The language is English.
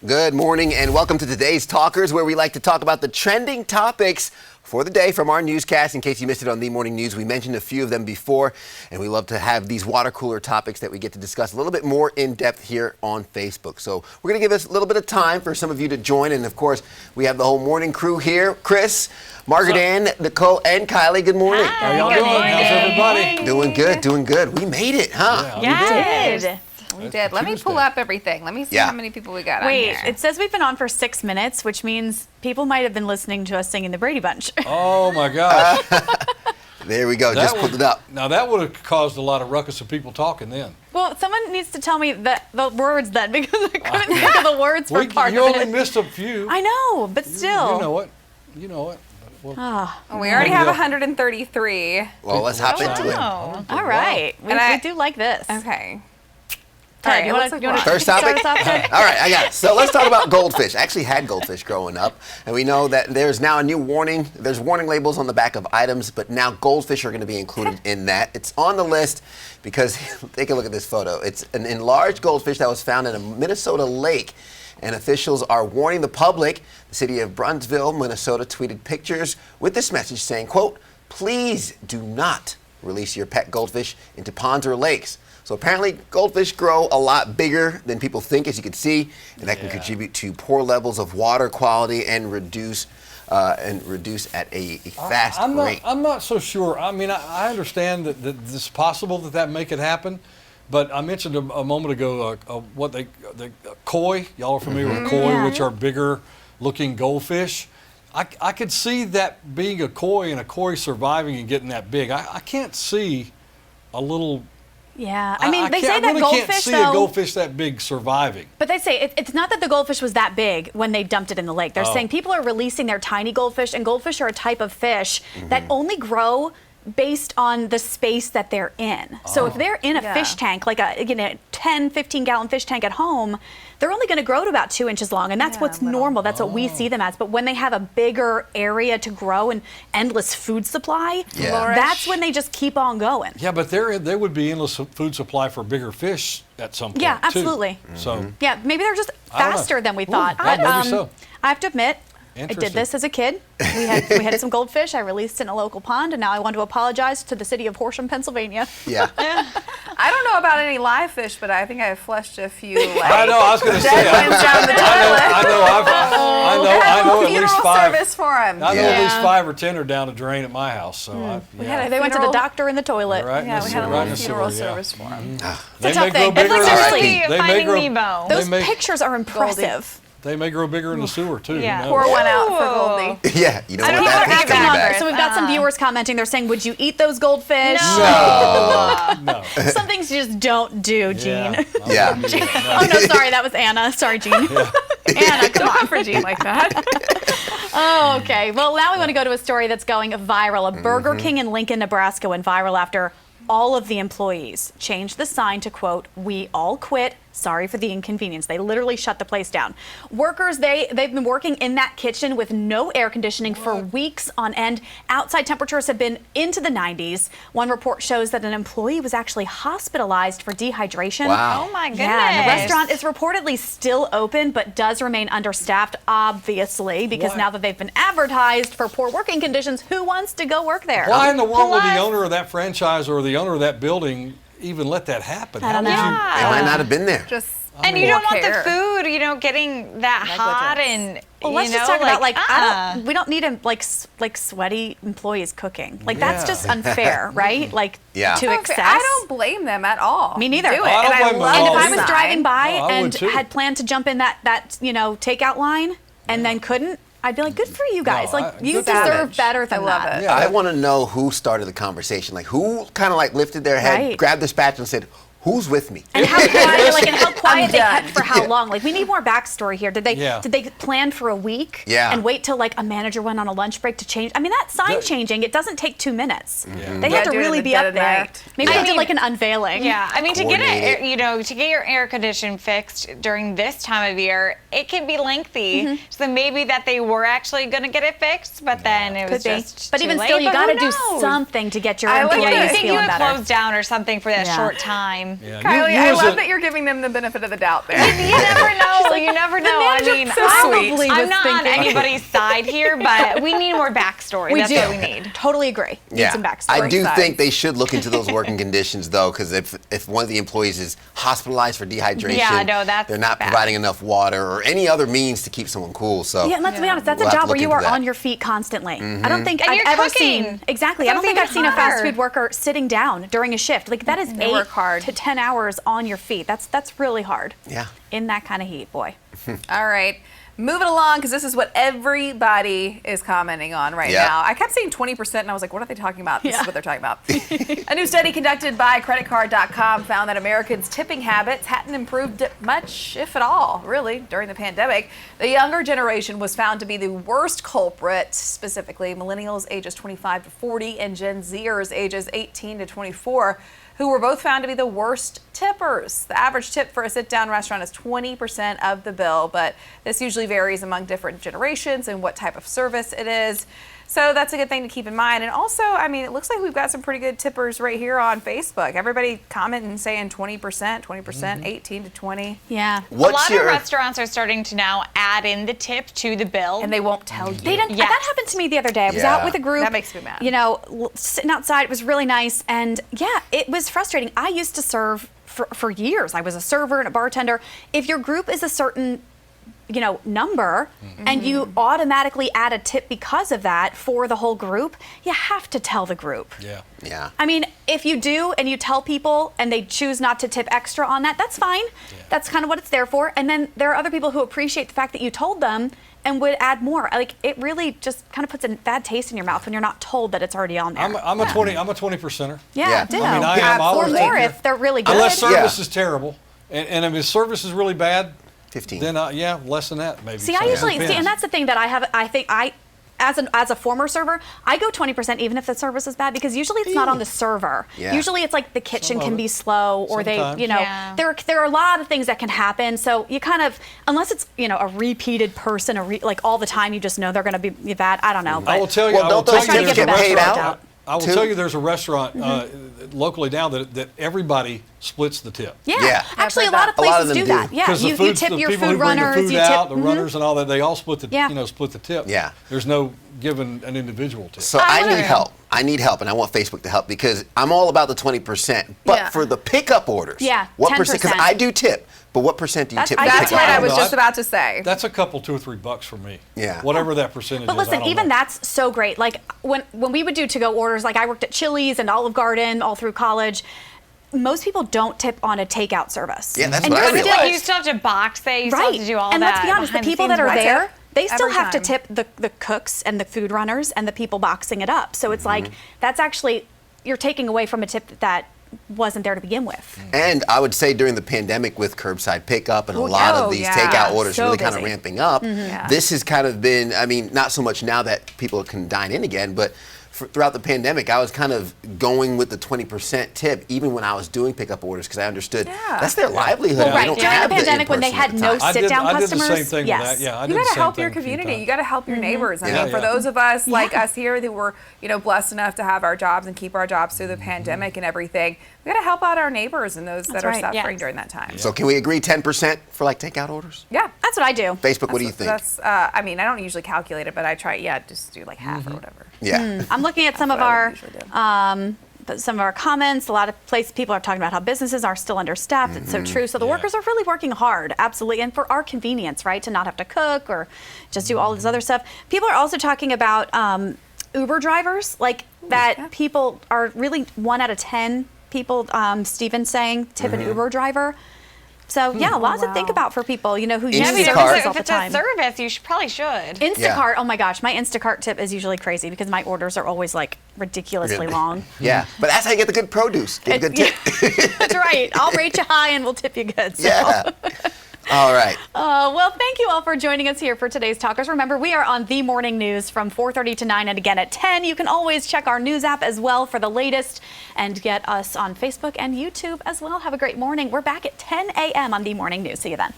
Good morning and welcome to today's Talkers, where we like to talk about the trending topics for the day from our newscast. In case you missed it on The Morning News, we mentioned a few of them before, and we love to have these water cooler topics that we get to discuss a little bit more in depth here on Facebook. So we're going to give us a little bit of time for some of you to join, and of course, we have the whole morning crew here. Chris, Margaret Ann, Nicole, and Kylie, good morning. Hi. How y'all doing? How's everybody? Doing good. We made it, huh? Yeah, We did. We did. Let me pull up everything. Let me see how many people we got on Wait, here. it says we've been on for 6 minutes, which means people might have been listening to us singing the Brady Bunch. Oh my gosh. There we go. Just pulled it up. Now that would have caused a lot of ruckus of people talking then. Well, someone needs to tell me the words then, because I couldn't think of the words for part You of only it. missed a few. I know, but still. You know what? You know what? Well, We already have 133. Well, let's hop into it. All right. We do like this. Okay. Ted, you All right, want let's to First topic? start us off, Ted? All right, I got it. So let's talk about goldfish. I actually had goldfish growing up, and we know that there's now a new warning. There's warning labels on the back of items, but now goldfish are going to be included in that. It's on the list because, take a look at this photo. It's an enlarged goldfish that was found in a Minnesota lake, and officials are warning the public. The city of Brunsville, Minnesota, tweeted pictures with this message saying, quote, "Please do not release your pet goldfish into ponds or lakes." So apparently goldfish grow a lot bigger than people think, as you can see, and that can contribute to poor levels of water quality and reduce at a fast rate. I'm not so sure. I mean, I understand that it's possible that may could happen, but I mentioned a moment ago the koi. Y'all are familiar with koi, which are bigger looking goldfish. I could see that being a koi and a koi surviving and getting that big. I can't see a little. Yeah, I mean, they say that I really goldfish, can't see though, a goldfish that big surviving. But they say it's not that the goldfish was that big when they dumped it in the lake. They're saying people are releasing their tiny goldfish, and goldfish are a type of fish that only grow based on the space that they're in. So if they're in a fish tank, like a 10, 15-gallon fish tank at home, they're only going to grow to about 2 inches long, and that's what's normal. That's what we see them as. But when they have a bigger area to grow and endless food supply, that's when they just keep on going. Yeah, but there would be endless food supply for bigger fish at some point. Yeah, too. absolutely. So Yeah, maybe they're just I don't know. faster than we thought. Yeah, maybe so. I have to admit, I did Interesting. this as a kid. We had some goldfish. I released it in a local pond, and now I want to apologize to the city of Horsham, Pennsylvania. Yeah. I don't know about any live fish, but I think I flushed a few. I know. I was going to say. Dead ones down the toilet. I know. At least Funeral 5. service for them. I know at least 5 or 10 are down the drain at my house. So They went to the doctor in the toilet. Right. Yeah, we had a Right in little the funeral sewer, yeah. service for them. They a tough may grow thing. bigger. It's like seriously They may Finding grow. Nemo. Those may- pictures are impressive. They may grow bigger in the sewer too. who Yeah. knows? Pour one out for Goldie. Yeah, you don't I want don't that know fish if coming I back. So we've got some viewers commenting. They're saying, would you eat those goldfish? No. Some things you just don't do, Gene. Yeah. Oh, no, sorry. That was Anna. Sorry, Gene. Anna, come on for Gene like that. Oh, okay. Well, now we want to go to a story that's going viral. A Burger King in Lincoln, Nebraska went viral after all of the employees changed the sign to, quote, "We all quit. Sorry for the inconvenience." They literally shut the place down. Workers, they've been working in that kitchen with no air conditioning for weeks on end. Outside temperatures have been into the 90s. One report shows that an employee was actually hospitalized for dehydration. Wow. Oh my goodness. Yeah, the restaurant is reportedly still open, but does remain understaffed, obviously, because Why? now that they've been advertised for poor working conditions, who wants to go work there? Why in the world would the Plus- owner of that franchise or the owner of that building even let that happen? I don't know. They might not have been there. Just And you don't want the care. food, getting that hot and Well, let's just talk about we don't need like sweaty employees cooking. Like that's Yeah. just unfair, right? Like Yeah. to Okay, excess. I don't blame them at all. Me neither. Do it. Oh, I don't and blame them I at love all. And if I the was driving by Oh, I would and too. had planned to jump in that takeout line and then couldn't, I'd be like, good for you guys. No, like I- you good deserve savage. better than I love that. it. Yeah. I want to know who started the conversation. Like, who kind of like lifted their head, Right. grabbed the spatula and said, "Who's with me?" And how quiet, and how quiet they done. kept for how long? Like, we need more backstory here. Did they Yeah. plan for a week? Yeah. And wait till like a manager went on a lunch break to change? I mean, that sign changing, it doesn't take 2 minutes. They Yeah, had to do it in really the be dead up of the there. night. Maybe I they did mean- like an unveiling. Yeah, I mean, to get Coordinated. to get your air condition fixed during this time of year, it can be lengthy. So maybe that they were actually going to get it fixed, but then it was Could be. just But too even late. still, you But got to who do knows? something to get your I like employees that. Yeah, I think you feeling would better. close down or something for that Yeah. short time. Yeah. Kylie, You I as love a- that you're giving them the benefit of the doubt there. You never know. You never know. The mean, So sweet. I'm not on anybody's side here, but we need more backstory. That's what we need. Totally agree. Need some backstory. I do sides. think they should look into those working conditions, though, because if one of the employees is hospitalized for dehydration, Yeah, no, that's they're not bad. providing enough water or any other means to keep someone cool. So Yeah, and let's be honest, that's We'll a have to job where look you into are that. on your feet constantly. I don't think And I've you're ever cooking. seen exactly. It's I don't think I've even seen a fast hotter. food worker sitting down during a shift. Like that is They 8 work hard. to 10 hours on your feet. That's really hard. Yeah. In that kind of heat, boy. All right. Moving along, because this is what everybody is commenting on right Yeah. now. I kept saying 20%, and I was like, what are they talking about? This Yeah. is what they're talking about. A new study conducted by creditcard.com found that Americans' tipping habits hadn't improved much, if at all, really, during the pandemic. The younger generation was found to be the worst culprit, specifically millennials ages 25 to 40 and Gen Zers ages 18 to 24. Who were both found to be the worst tippers. The average tip for a sit-down restaurant is 20% of the bill, but this usually varies among different generations and what type of service it is. So that's a good thing to keep in mind. And also, I mean, it looks like we've got some pretty good tippers right here on Facebook. Everybody commenting saying 20%, 18 to 20. Yeah. A what's lot your of restaurants are starting to now add in the tip to the bill. And they won't tell you. They didn't. Yes. That happened to me the other day. I was Yeah. out with a group. That makes me mad. You know, sitting outside. It was really nice, and yeah, it was frustrating. I used to serve for years. I was a server and a bartender. If your group is a certain number, and you automatically add a tip because of that for the whole group, you have to tell the group. Yeah. I mean, if you do and you tell people and they choose not to tip extra on that, that's fine. That's kind of what it's there for. And then there are other people who appreciate the fact that you told them and would add more. Like, it really just kind of puts a bad taste in your mouth when you're not told that it's already on there. I'm a 20%er. Yeah, Yeah. ditto. I mean, I am. I'll or take more your- if they're really good. Unless service Yeah. is terrible, and if his service is really bad, 15. then less than that maybe. See, So I it usually depends. and that's the thing that I think as a former server, I go 20% even if the service is bad, because usually it's not on the server. Yeah. Usually it's like the kitchen Some of can it. be slow, or Sometimes. Yeah. there are a lot of things that can happen. So you kind of, unless it's a repeated person, like all the time, you just know they're going to be bad. I don't know. I will But tell you. Well, I will don't those tell you tips there's get a paid restaurant- out? I will too? tell you there's a restaurant locally now that everybody splits the tip. Yeah. Actually, a I've heard lot of that. A lot places of them do do. that. Yeah, Because you tip the your people food who bring runners. the food You out, tip. the runners and all that, they all split the Yeah. split the tip. Yeah. There's no giving an individual tip. So I need help. I need help, and I want Facebook to help, because I'm all about the 20%. But Yeah. for the pickup orders, Yeah, what percent? Because 10%. I do tip, but what percent do you tip? for That's pickup what I orders? was No, just about to say. That's a couple, $2 or $3 for me. Yeah. Whatever that percentage But is. listen, I don't even know. that's so great. Like when we would do to-go orders, like I worked at Chili's and Olive Garden all through college. Most people don't tip on a takeout service. Yeah, that's And what I you're realized. still- You still have to box it. You still right. have to do all and that. let's be honest, the behind people scenes that are work. there, they still Every have to time. tip the cooks and the food runners and the people boxing it up. So it's like that's actually, you're taking away from a tip that wasn't there to begin with. And I would say during the pandemic with curbside pickup and a Oh, lot yeah. of these Yeah. takeout orders So really kind of busy. ramping up, Yeah. this has kind of been, I mean, not so much now that people can dine in again, but throughout the pandemic, I was kind of going with the 20% tip even when I was doing pickup orders, because I understood Yeah. that's their livelihood. Well, They right. don't During the have pandemic when they in-person had at the no time. I did- sit-down I did the customers, same thing yes. with that. Yeah, I You did got the to same help thing your a few community. times. You got to help your neighbors. I Yeah. mean, for Yeah. those of us like Yeah. us here that were, blessed enough to have our jobs and keep our jobs through the pandemic and everything, we got to help out our neighbors and those that That's are right. suffering Yes. during that time. So can we agree 10% for like takeout orders? Yeah. That's what I do. Facebook, what do you think? That's, I mean, I don't usually calculate it, but I try, just do like half or whatever. Yeah. I'm looking at some of That's what I our would usually do. but some of our comments. A lot of people are talking about how businesses are still understaffed. It's so true. So the Yeah. workers are really working hard, absolutely, and for our convenience, right, to not have to cook or just do all this other stuff. People are also talking about Uber drivers, like that. yeah. People are really 1 out of 10 people. Steven's saying tip an Uber driver. So yeah, a lot to think wow. about for people, who use Yeah, services Instacart. all If the it's a time. service, you probably should. Instacart, oh my gosh, my Instacart tip is usually crazy because my orders are always like ridiculously long. Yeah. But that's how you get the good produce. Get a good tip. That's right. I'll rate you high and we'll tip you good. So. Yeah. All right. Well, thank you all for joining us here for today's Talkers. Remember, we are on The Morning News from 4:30 to 9 and again at 10. You can always check our news app as well for the latest and get us on Facebook and YouTube as well. Have a great morning. We're back at 10 a.m. on The Morning News. See you then.